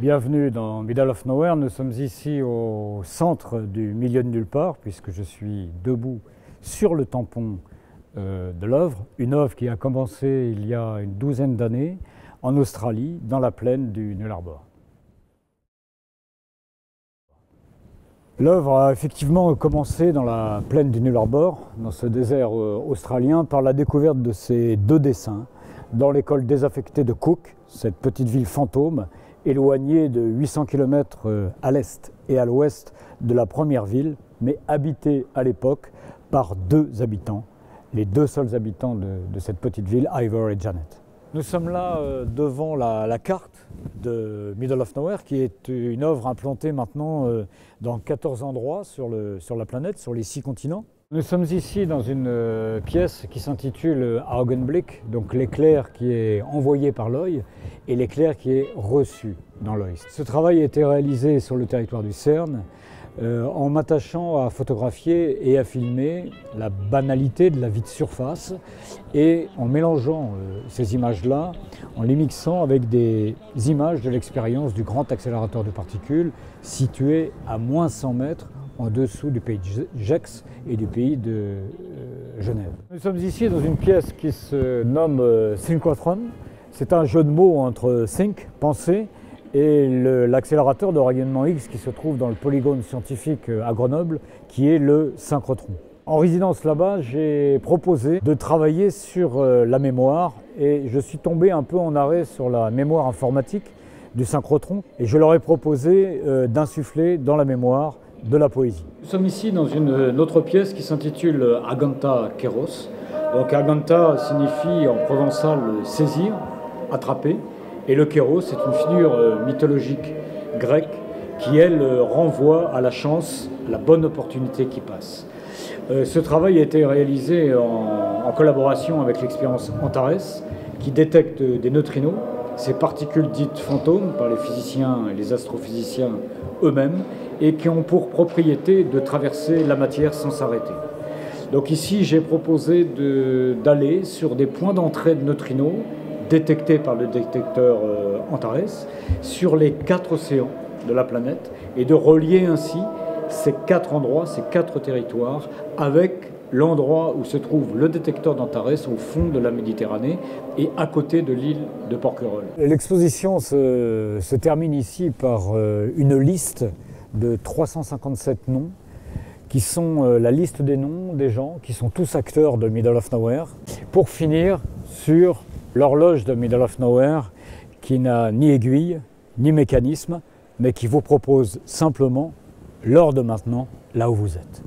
Bienvenue dans Middle of Nowhere. Nous sommes ici au centre du milieu de nulle part, puisque je suis debout sur le tampon de l'œuvre. Une œuvre qui a commencé il y a une douzaine d'années en Australie, dans la plaine du Nullarbor. L'œuvre a effectivement commencé dans la plaine du Nullarbor, dans ce désert australien, par la découverte de ces deux dessins dans l'école désaffectée de Cook, cette petite ville fantôme, éloignée de 800 km à l'est et à l'ouest de la première ville, mais habitée à l'époque par deux habitants, les deux seuls habitants de cette petite ville, Ivor et Janet. Nous sommes là devant la carte de Middle of Nowhere, qui est une œuvre implantée maintenant dans 14 endroits sur la planète, sur les 6 continents. Nous sommes ici dans une pièce qui s'intitule Augenblick, donc l'éclair qui est envoyé par l'œil et l'éclair qui est reçu dans l'œil. Ce travail a été réalisé sur le territoire du CERN en m'attachant à photographier et à filmer la banalité de la vie de surface et en mélangeant ces images-là, en les mixant avec des images de l'expérience du grand accélérateur de particules situé à moins 100 mètres en dessous du pays de Gex et du pays de Genève. Nous sommes ici dans une pièce qui se nomme Synchrotron. C'est un jeu de mots entre think, penser, et l'accélérateur de rayonnement X qui se trouve dans le polygone scientifique à Grenoble, qui est le synchrotron. En résidence là-bas, j'ai proposé de travailler sur la mémoire et je suis tombé un peu en arrêt sur la mémoire informatique du synchrotron et je leur ai proposé d'insuffler dans la mémoire de la poésie. Nous sommes ici dans une autre pièce qui s'intitule Aganta Kéros. Donc Aganta signifie en provençal saisir, attraper, et le Kéros est une figure mythologique grecque qui, elle, renvoie à la chance, à la bonne opportunité qui passe. Ce travail a été réalisé en collaboration avec l'expérience Antares, qui détecte des neutrinos, ces particules dites fantômes par les physiciens et les astrophysiciens eux-mêmes, et qui ont pour propriété de traverser la matière sans s'arrêter. Donc ici, j'ai proposé d'aller sur des points d'entrée de neutrinos détectés par le détecteur Antares sur les 4 océans de la planète et de relier ainsi ces 4 endroits, ces 4 territoires avec l'endroit où se trouve le détecteur d'Antares au fond de la Méditerranée et à côté de l'île de Porquerolles. L'exposition se termine ici par une liste de 357 noms qui sont la liste des noms des gens qui sont tous acteurs de Middle of Nowhere, pour finir sur l'horloge de Middle of Nowhere qui n'a ni aiguille ni mécanisme, mais qui vous propose simplement l'heure de maintenant là où vous êtes.